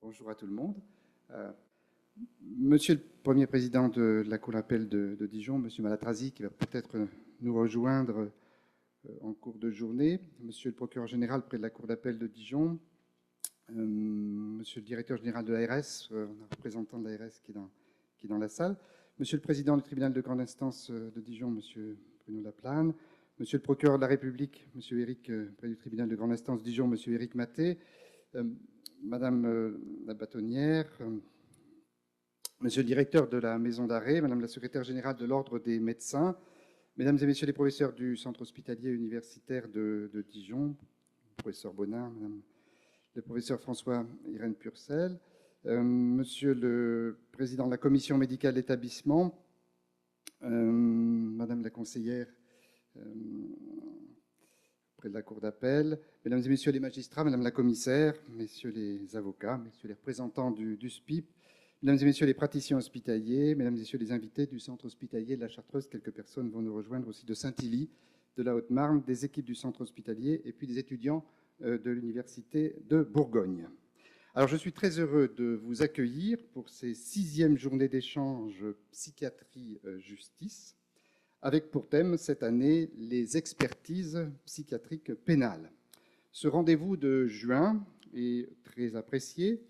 Bonjour à tout le monde. Euh, Monsieur le Premier Président de la Cour d'appel de Dijon, Monsieur Malatrasi, qui va peut-être nous rejoindre en cours de journée, Monsieur le Procureur général près de la Cour d'appel de Dijon, Monsieur le Directeur général de l'ARS, un représentant de l'ARS qui est dans la salle, Monsieur le Président du tribunal de grande instance de Dijon, Monsieur Bruno Laplane, Monsieur le Procureur de la République, Monsieur Éric, près du tribunal de grande instance de Dijon, Monsieur Éric Maté, Madame la bâtonnière, Monsieur le directeur de la maison d'arrêt, Madame la secrétaire générale de l'Ordre des médecins, Mesdames et Messieurs les professeurs du centre hospitalier universitaire de Dijon, professeur Bonnard, Madame le professeur François-Irène Purcell, Monsieur le président de la commission médicale d'établissement, Madame la conseillère près de la cour d'appel, Mesdames et Messieurs les magistrats, Madame la commissaire, Messieurs les avocats, Messieurs les représentants du SPIP, Mesdames et Messieurs les praticiens hospitaliers, Mesdames et Messieurs les invités du centre hospitalier de la Chartreuse, quelques personnes vont nous rejoindre aussi de Saint-Hilly, de la Haute-Marne, des équipes du centre hospitalier et puis des étudiants de l'Université de Bourgogne. Alors je suis très heureux de vous accueillir pour ces 6e journées d'échange psychiatrie-justice, avec pour thème cette année les expertises psychiatriques pénales. Ce rendez-vous de juin est très apprécié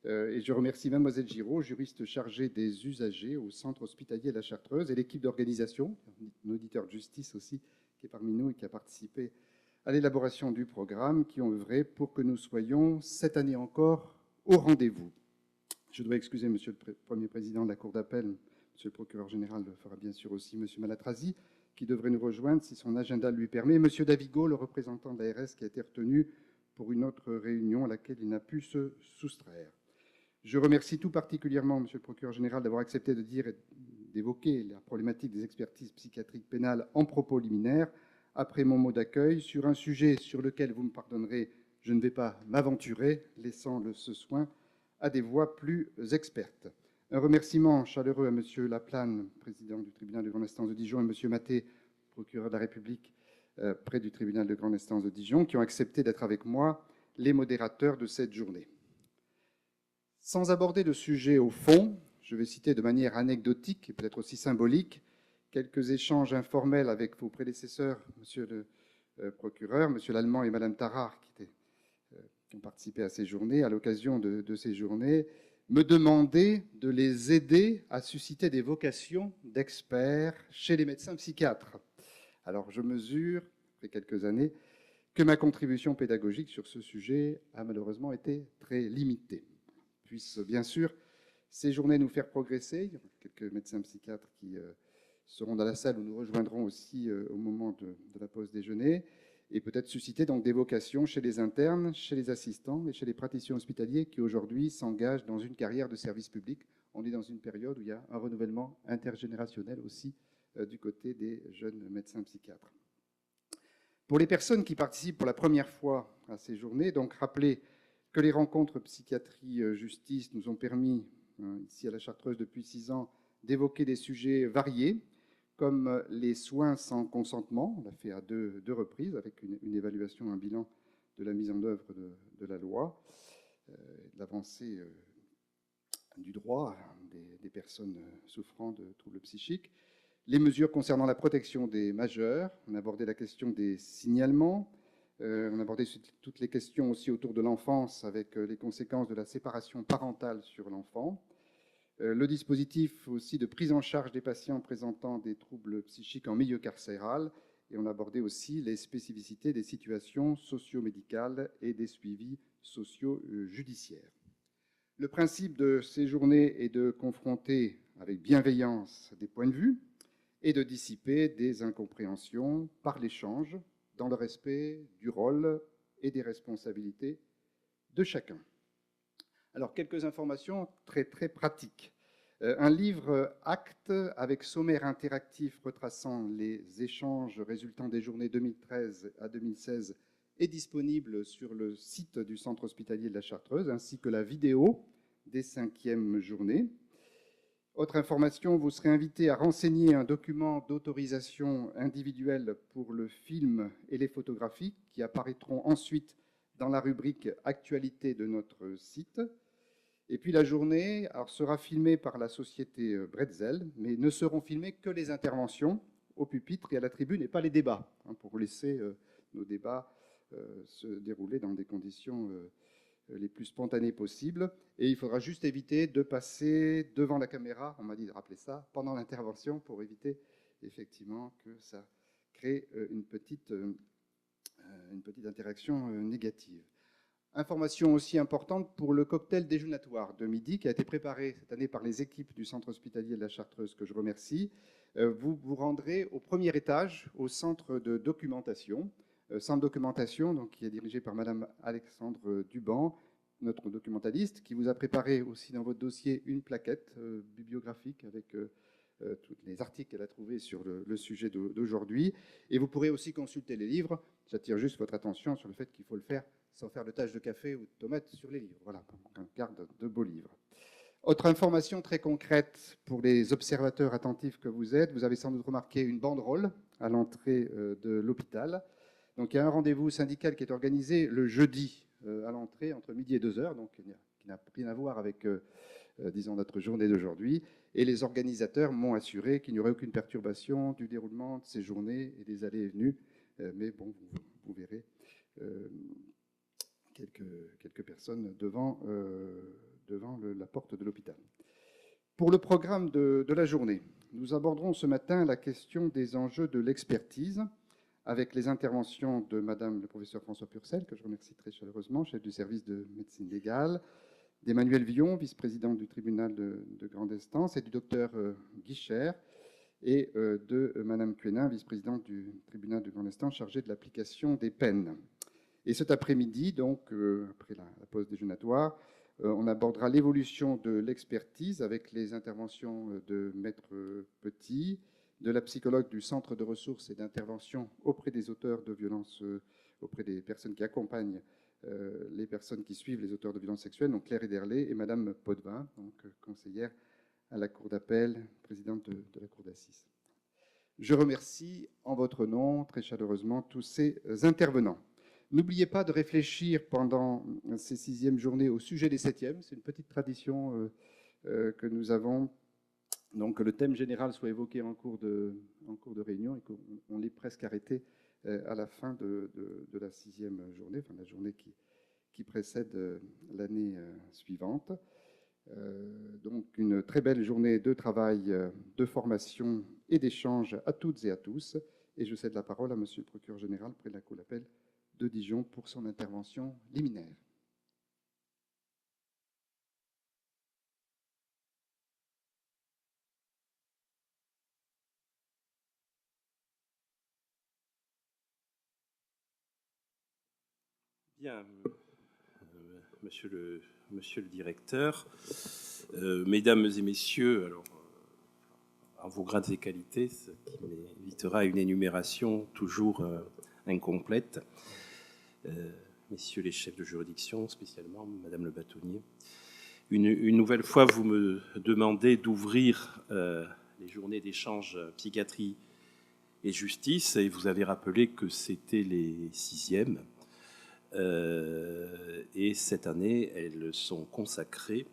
et je remercie Mademoiselle Giraud, juriste chargée des usagers au centre hospitalier de la Chartreuse, et l'équipe d'organisation, un auditeur de justice aussi qui est parmi nous et qui a participé à l'élaboration du programme, qui ont œuvré pour que nous soyons cette année encore au rendez-vous. Je dois excuser Monsieur le Premier Président de la Cour d'appel, Monsieur le Procureur général le fera bien sûr aussi, Monsieur Malatrasi, qui devrait nous rejoindre si son agenda le lui permet, et Monsieur Davigo, le représentant de l'ARS, qui a été retenu pour une autre réunion à laquelle il n'a pu se soustraire. Je remercie tout particulièrement Monsieur le Procureur général d'avoir accepté de dire et d'évoquer la problématique des expertises psychiatriques pénales en propos liminaires après mon mot d'accueil sur un sujet sur lequel, vous me pardonnerez, je ne vais pas m'aventurer, laissant ce soin à des voix plus expertes. Un remerciement chaleureux à Monsieur Laplane, président du tribunal de grande instance de Dijon, et Monsieur Maté, procureur de la République près du tribunal de grande instance de Dijon, qui ont accepté d'être avec moi les modérateurs de cette journée. Sans aborder de sujet au fond, je vais citer de manière anecdotique et peut-être aussi symbolique quelques échanges informels avec vos prédécesseurs, Monsieur le procureur, Monsieur Lallemand et Madame Tarard, qui ont participé à ces journées, à l'occasion de ces journées, me demander de les aider à susciter des vocations d'experts chez les médecins psychiatres. Alors je mesure, après quelques années, que ma contribution pédagogique sur ce sujet a malheureusement été très limitée. Puisse bien sûr ces journées nous faire progresser. Il y aura quelques médecins psychiatres qui seront dans la salle où nous rejoindrons aussi au moment de la pause déjeuner, et peut-être susciter donc des vocations chez les internes, chez les assistants et chez les praticiens hospitaliers qui aujourd'hui s'engagent dans une carrière de service public. On est dans une période où il y a un renouvellement intergénérationnel aussi du côté des jeunes médecins psychiatres. Pour les personnes qui participent pour la première fois à ces journées, donc rappelez que les rencontres psychiatrie-justice nous ont permis, ici à la Chartreuse depuis 6 ans, d'évoquer des sujets variés, comme les soins sans consentement. On l'a fait à deux reprises, avec une évaluation, un bilan de la mise en œuvre de la loi, de l'avancée du droit des personnes souffrant de troubles psychiques. Les mesures concernant la protection des majeurs. On a abordé la question des signalements. On a abordé toutes les questions aussi autour de l'enfance, avec les conséquences de la séparation parentale sur l'enfant. Le dispositif aussi de prise en charge des patients présentant des troubles psychiques en milieu carcéral. Et on a abordé aussi les spécificités des situations socio-médicales et des suivis socio-judiciaires. Le principe de ces journées est de confronter avec bienveillance des points de vue et de dissiper des incompréhensions par l'échange, dans le respect du rôle et des responsabilités de chacun. Alors, quelques informations très pratiques. Un livre acte avec sommaire interactif retraçant les échanges résultant des journées 2013 à 2016 est disponible sur le site du centre hospitalier de la Chartreuse, ainsi que la vidéo des 5e journées. Autre information, vous serez invité à renseigner un document d'autorisation individuelle pour le film et les photographies qui apparaîtront ensuite dans la rubrique Actualité de notre site. Et puis la journée sera filmée par la société Bretzel, mais ne seront filmées que les interventions au pupitre et à la tribune, et pas les débats, pour laisser nos débats se dérouler dans des conditions les plus spontanées possibles. Et il faudra juste éviter de passer devant la caméra, on m'a dit de rappeler ça, pendant l'intervention, pour éviter effectivement que ça crée une petite interaction négative. Information aussi importante pour le cocktail déjeunatoire de midi qui a été préparé cette année par les équipes du centre hospitalier de la Chartreuse, que je remercie. Vous vous rendrez au premier étage, au centre de documentation. Centre de documentation donc, qui est dirigé par Madame Alexandre Duban, notre documentaliste, qui vous a préparé aussi dans votre dossier une plaquette bibliographique avec tous les articles qu'elle a trouvés sur le sujet d'aujourd'hui. Et vous pourrez aussi consulter les livres. J'attire juste votre attention sur le fait qu'il faut le faire sans faire de taches de café ou de tomates sur les livres. Voilà, on garde de beaux livres. Autre information très concrète pour les observateurs attentifs que vous êtes, vous avez sans doute remarqué une banderole à l'entrée de l'hôpital. Donc il y a un rendez-vous syndical qui est organisé le jeudi à l'entrée entre midi et 2h, donc qui n'a rien à voir avec disons notre journée d'aujourd'hui. Et les organisateurs m'ont assuré qu'il n'y aurait aucune perturbation du déroulement de ces journées et des allées et venues. Mais bon, vous verrez quelques personnes devant la porte de l'hôpital. Pour le programme de la journée, nous aborderons ce matin la question des enjeux de l'expertise avec les interventions de Madame le professeur François Purcell, que je remercie très chaleureusement, chef du service de médecine légale, d'Emmanuel Villon, vice-président du tribunal de grande instance, et du docteur Guichert, et de Madame Quenin, vice-présidente du tribunal de grande instance, chargée de l'application des peines. Et cet après-midi, donc, après la pause déjeunatoire, on abordera l'évolution de l'expertise avec les interventions de Maître Petit, de la psychologue du Centre de ressources et d'intervention auprès des auteurs de violences, auprès des personnes qui accompagnent les personnes qui suivent les auteurs de violences sexuelles, donc Claire Ederlé et Madame Potvin, donc conseillère à la Cour d'appel, présidente de la Cour d'assises. Je remercie en votre nom très chaleureusement tous ces intervenants. N'oubliez pas de réfléchir pendant ces 6e journées au sujet des 7e. C'est une petite tradition que nous avons. Donc que le thème général soit évoqué en cours de réunion et qu'on l'ait presque arrêté à la fin de la 6e journée, enfin la journée qui précède l'année suivante. Donc une très belle journée de travail, de formation et d'échange à toutes et à tous. Et je cède la parole à Monsieur le procureur général près de la Cour d'appel de Dijon pour son intervention liminaire. Bien, monsieur le directeur, mesdames et messieurs, alors, en vos grades et qualités, ce qui m'évitera à une énumération toujours incomplète. Messieurs les chefs de juridiction, spécialement Madame le bâtonnier, une nouvelle fois, vous me demandez d'ouvrir les journées d'échange psychiatrie et justice, et vous avez rappelé que c'était les 6e. Et cette année, elles sont consacrées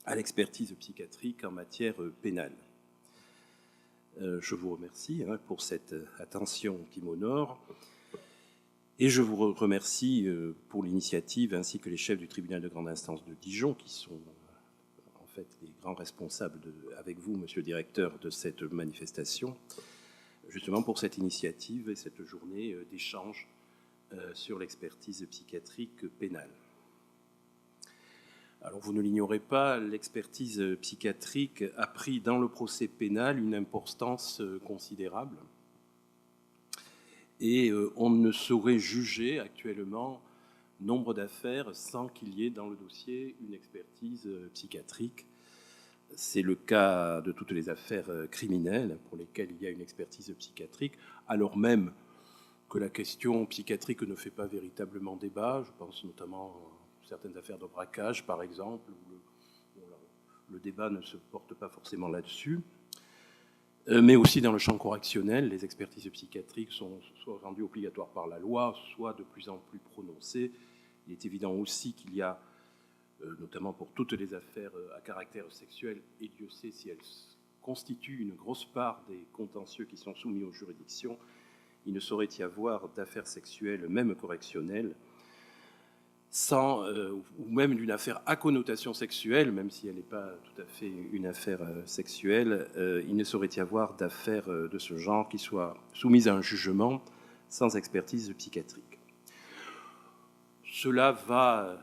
à l'expertise psychiatrique en matière pénale. Je vous remercie pour cette attention qui m'honore et je vous remercie pour l'initiative ainsi que les chefs du tribunal de grande instance de Dijon qui sont en fait les grands responsables avec vous, monsieur le directeur, de cette manifestation, justement pour cette initiative et cette journée d'échange sur l'expertise psychiatrique pénale. Alors vous ne l'ignorez pas, l'expertise psychiatrique a pris dans le procès pénal une importance considérable et on ne saurait juger actuellement nombre d'affaires sans qu'il y ait dans le dossier une expertise psychiatrique. C'est le cas de toutes les affaires criminelles pour lesquelles il y a une expertise psychiatrique, alors même que la question psychiatrique ne fait pas véritablement débat. Je pense notamment à certaines affaires de braquage, par exemple, où le débat ne se porte pas forcément là-dessus. Mais aussi dans le champ correctionnel, les expertises psychiatriques sont soit rendues obligatoires par la loi, soit de plus en plus prononcées. Il est évident aussi qu'il y a notamment pour toutes les affaires à caractère sexuel, et Dieu sait si elles constituent une grosse part des contentieux qui sont soumis aux juridictions, il ne saurait y avoir d'affaires sexuelles, même correctionnelles, ou même d'une affaire à connotation sexuelle, même si elle n'est pas tout à fait une affaire sexuelle, il ne saurait y avoir d'affaires de ce genre qui soient soumises à un jugement sans expertise psychiatrique. Cela va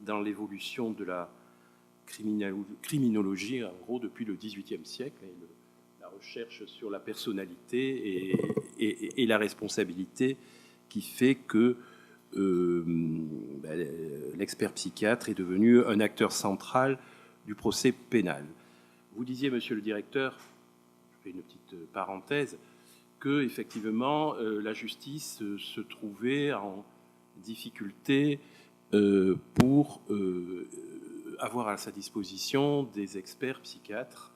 dans l'évolution de la criminologie, en gros, depuis le XVIIIe siècle, et la recherche sur la personnalité et la responsabilité qui fait que l'expert psychiatre est devenu un acteur central du procès pénal. Vous disiez, monsieur le directeur, je fais une petite parenthèse, que effectivement la justice se trouvait en difficulté pour avoir à sa disposition des experts psychiatres.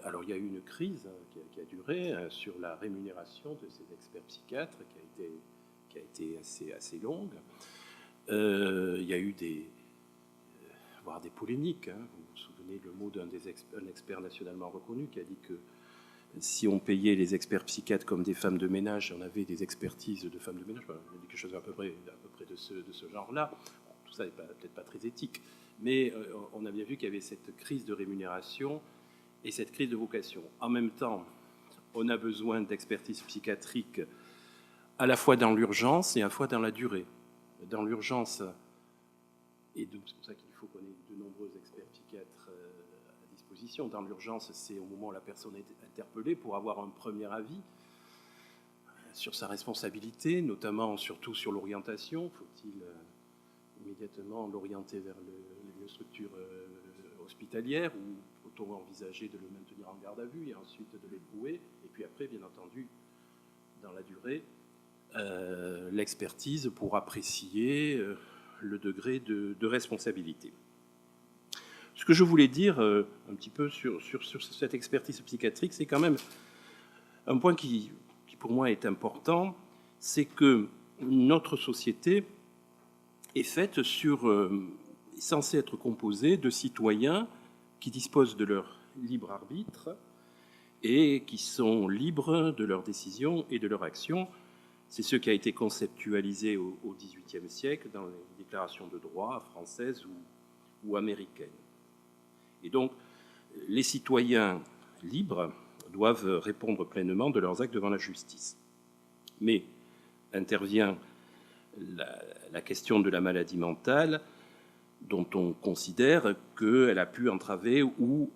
Alors il y a eu une crise qui a duré sur la rémunération de ces experts psychiatres qui a été assez longue. Il y a eu voire des polémiques. Vous vous souvenez le mot d'un expert nationalement reconnu qui a dit que si on payait les experts psychiatres comme des femmes de ménage, on avait des expertises de femmes de ménage, enfin, quelque chose à peu près de ce genre-là. Bon, tout ça n'est peut-être pas très éthique, mais on a bien vu qu'il y avait cette crise de rémunération et cette crise de vocation. En même temps, on a besoin d'expertise psychiatrique à la fois dans l'urgence et à la fois dans la durée. Dans l'urgence, et donc c'est pour ça qu'il faut qu'on ait de nombreux experts psychiatres à disposition. Dans l'urgence, c'est au moment où la personne est interpellée pour avoir un premier avis sur sa responsabilité, notamment surtout sur l'orientation. Faut-il immédiatement l'orienter vers les structures hospitalières ou faut-on envisager de le maintenir en garde à vue et ensuite de l'éprouver? Et puis après, bien entendu, dans la durée, l'expertise pour apprécier le degré de responsabilité. Ce que je voulais dire un petit peu sur cette expertise psychiatrique, c'est quand même un point qui pour moi est important, c'est que notre société est faite est censée être composée de citoyens qui disposent de leur libre arbitre et qui sont libres de leurs décisions et de leurs actions. C'est ce qui a été conceptualisé au XVIIIe siècle dans les déclarations de droit françaises ou américaines. Et donc, les citoyens libres doivent répondre pleinement de leurs actes devant la justice. Mais intervient la question de la maladie mentale, dont on considère qu'elle a pu entraver ou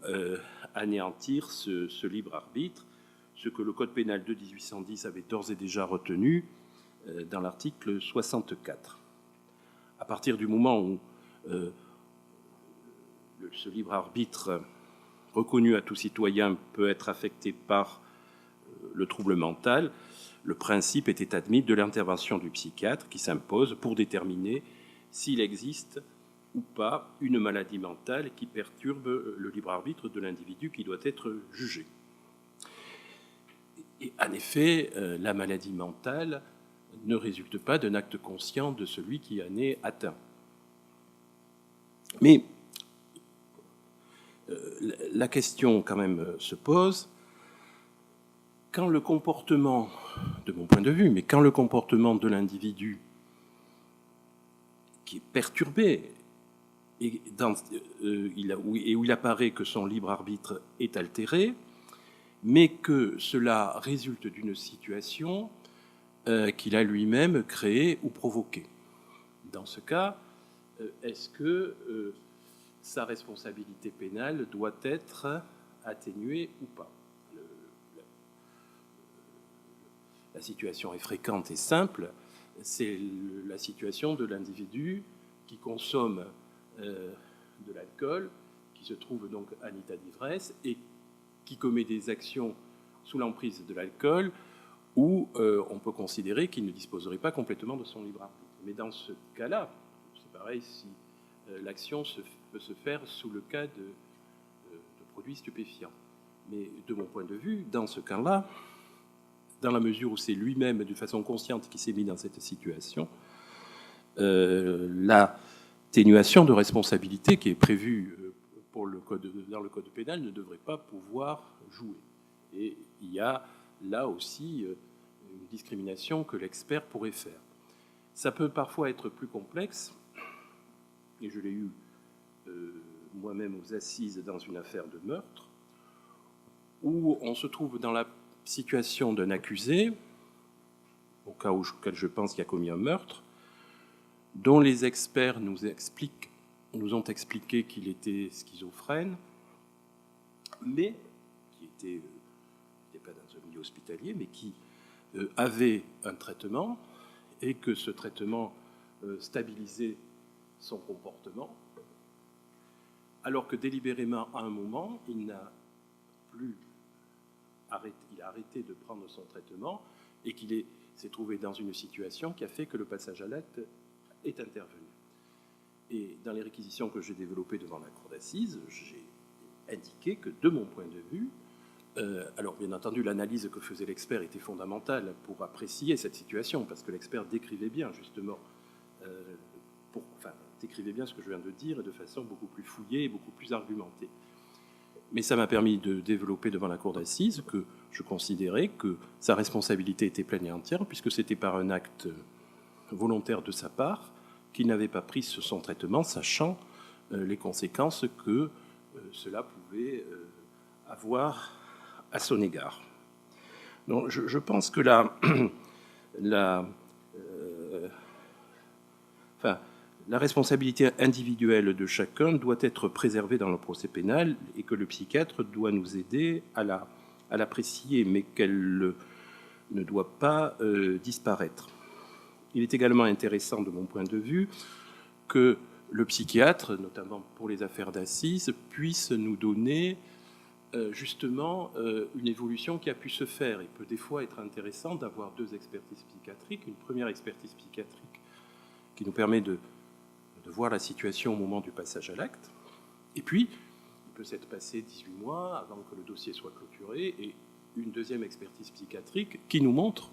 anéantir ce libre arbitre, ce que le Code pénal de 1810 avait d'ores et déjà retenu dans l'article 64. À partir du moment où ce libre arbitre reconnu à tout citoyen peut être affecté par le trouble mental, le principe était admis de l'intervention du psychiatre qui s'impose pour déterminer s'il existe ou pas une maladie mentale qui perturbe le libre arbitre de l'individu qui doit être jugé. Et en effet, la maladie mentale ne résulte pas d'un acte conscient de celui qui en est atteint. Mais la question quand même se pose, quand le comportement, de mon point de vue, mais quand le comportement de l'individu qui est perturbé et où il apparaît que son libre arbitre est altéré, mais que cela résulte d'une situation qu'il a lui-même créée ou provoquée. Dans ce cas, est-ce que sa responsabilité pénale doit être atténuée ou pas? La situation est fréquente et simple, c'est la situation de l'individu qui consomme de l'alcool, qui se trouve donc en état d'ivresse et qui commet des actions sous l'emprise de l'alcool où on peut considérer qu'il ne disposerait pas complètement de son libre arbitre. Mais dans ce cas-là, c'est pareil si l'action peut se faire sous le cas de produits stupéfiants. Mais de mon point de vue, dans ce cas-là, dans la mesure où c'est lui-même, de façon consciente, qui s'est mis dans cette situation, la atténuation de responsabilité qui est prévue dans le code pénal ne devrait pas pouvoir jouer. Et il y a là aussi une discrimination que l'expert pourrait faire. Ça peut parfois être plus complexe, et je l'ai eu moi-même aux assises dans une affaire de meurtre, où on se trouve dans la situation d'un accusé, au cas auquel je pense qu'il a commis un meurtre, dont les experts nous ont expliqué qu'il était schizophrène, mais qui n'était pas dans un milieu hospitalier, mais qui avait un traitement, et que ce traitement stabilisait son comportement, alors que délibérément, à un moment, il a arrêté de prendre son traitement et qu'il s'est trouvé dans une situation qui a fait que le passage à l'acte est intervenu. Et dans les réquisitions que j'ai développées devant la cour d'assises, j'ai indiqué que, de mon point de vue, alors bien entendu, l'analyse que faisait l'expert était fondamentale pour apprécier cette situation, parce que l'expert décrivait bien, justement, décrivait bien ce que je viens de dire, et de façon beaucoup plus fouillée et beaucoup plus argumentée. Mais ça m'a permis de développer devant la cour d'assises que je considérais que sa responsabilité était pleine et entière, puisque c'était par un acte volontaire de sa part qu'il n'avait pas pris son traitement, sachant les conséquences que cela pouvait avoir à son égard. Donc, je pense que la responsabilité individuelle de chacun doit être préservée dans le procès pénal et que le psychiatre doit nous aider à l'apprécier, mais qu'elle ne doit pas disparaître. Il est également intéressant, de mon point de vue, que le psychiatre, notamment pour les affaires d'assises, puisse nous donner justement une évolution qui a pu se faire. Il peut des fois être intéressant d'avoir deux expertises psychiatriques. Une première expertise psychiatrique qui nous permet de voir la situation au moment du passage à l'acte. Et puis, il peut s'être passé 18 mois avant que le dossier soit clôturé, et une deuxième expertise psychiatrique qui nous montre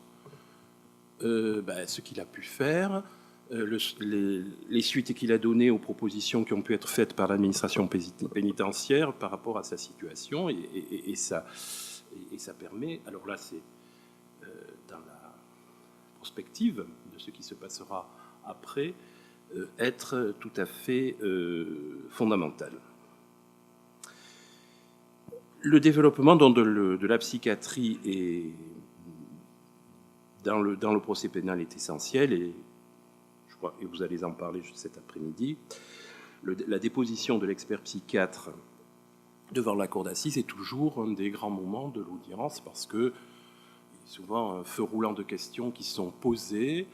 ce qu'il a pu faire, les suites qu'il a données aux propositions qui ont pu être faites par l'administration pénitentiaire par rapport à sa situation, et ça permet, alors là c'est dans la prospective de ce qui se passera après, être tout à fait fondamental. Le développement de la psychiatrie dans le procès pénal est essentiel, et je crois que vous allez en parler cet après-midi. La déposition de l'expert psychiatre devant la cour d'assises est toujours un des grands moments de l'audience, parce que il y a souvent un feu roulant de questions qui sont posées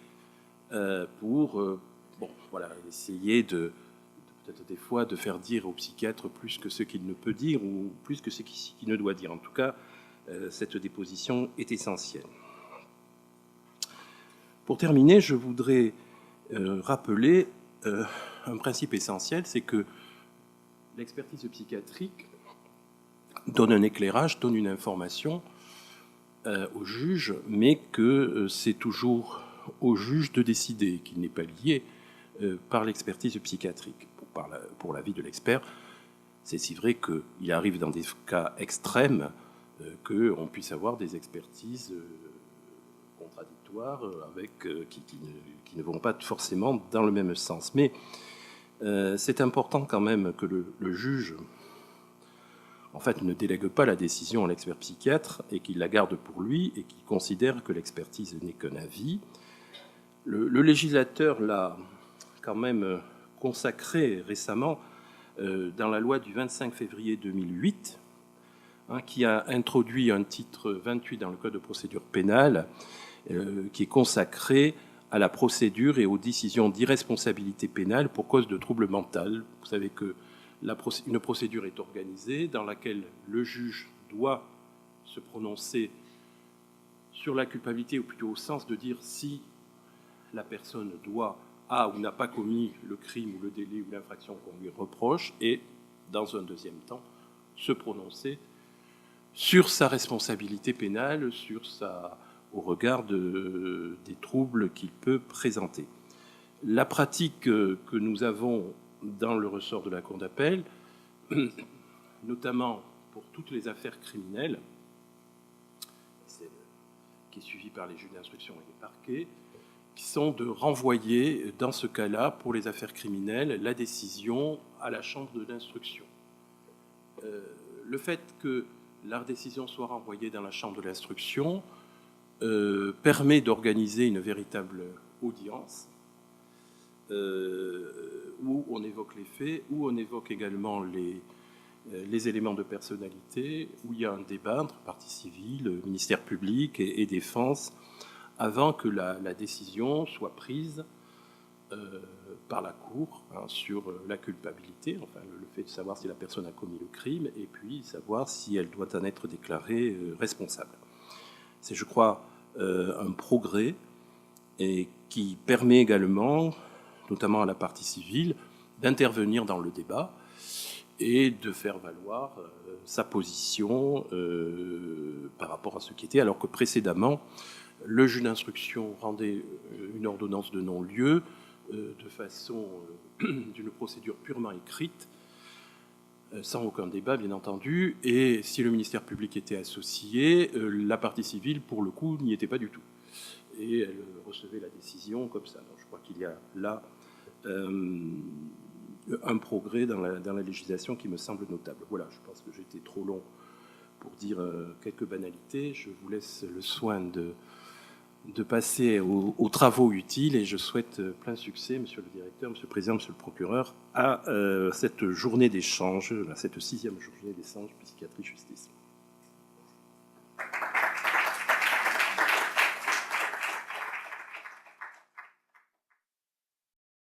pour essayer peut-être des fois de faire dire au psychiatre plus que ce qu'il ne peut dire ou plus que ce qu'il ne doit dire. En tout cas, cette déposition est essentielle. Pour terminer, je voudrais rappeler un principe essentiel, c'est que l'expertise psychiatrique donne un éclairage, donne une information au juge, mais que c'est toujours au juge de décider, qu'il n'est pas lié par l'expertise psychiatrique. Pour l'avis de l'expert, c'est si vrai qu'il arrive dans des cas extrêmes qu'on puisse avoir des expertises contradictoires qui ne vont pas forcément dans le même sens. Mais c'est important quand même que le juge en fait ne délègue pas la décision à l'expert psychiatre et qu'il la garde pour lui et qu'il considère que l'expertise n'est qu'un avis. Le législateur l'a quand même consacré récemment dans la loi du 25 février 2008, qui a introduit un titre 28 dans le Code de procédure pénale qui est consacré à la procédure et aux décisions d'irresponsabilité pénale pour cause de trouble mental. Vous savez que une procédure est organisée dans laquelle le juge doit se prononcer sur la culpabilité, ou plutôt au sens de dire si la personne a ou n'a pas commis le crime ou le délit ou l'infraction qu'on lui reproche, et dans un deuxième temps se prononcer sur sa responsabilité pénale, au regard des troubles qu'il peut présenter. La pratique que nous avons dans le ressort de la Cour d'appel, notamment pour toutes les affaires criminelles, qui est suivie par les juges d'instruction et les parquets, qui sont de renvoyer, dans ce cas-là, pour les affaires criminelles, la décision à la chambre de l'instruction. Le fait que la décision soit renvoyée dans la chambre de l'instruction permet d'organiser une véritable audience où on évoque les faits, où on évoque également les éléments de personnalité, où il y a un débat entre partie civile, ministère public et défense, avant que la décision soit prise par la Cour sur la culpabilité, enfin le fait de savoir si la personne a commis le crime, et puis savoir si elle doit en être déclarée responsable. C'est, je crois, un progrès et qui permet également, notamment à la partie civile, d'intervenir dans le débat et de faire valoir sa position par rapport à ce qui était, alors que précédemment, le juge d'instruction rendait une ordonnance de non-lieu de façon d'une procédure purement écrite, sans aucun débat, bien entendu, et si le ministère public était associé, la partie civile, pour le coup, n'y était pas du tout. Et elle recevait la décision comme ça. Donc, je crois qu'il y a là un progrès dans la législation qui me semble notable. Voilà, je pense que j'ai été trop long pour dire quelques banalités. Je vous laisse le soin de passer aux travaux utiles et je souhaite plein succès, Monsieur le Directeur, Monsieur le Président, Monsieur le Procureur, à cette journée d'échange, à cette 6e journée d'échange psychiatrie-justice.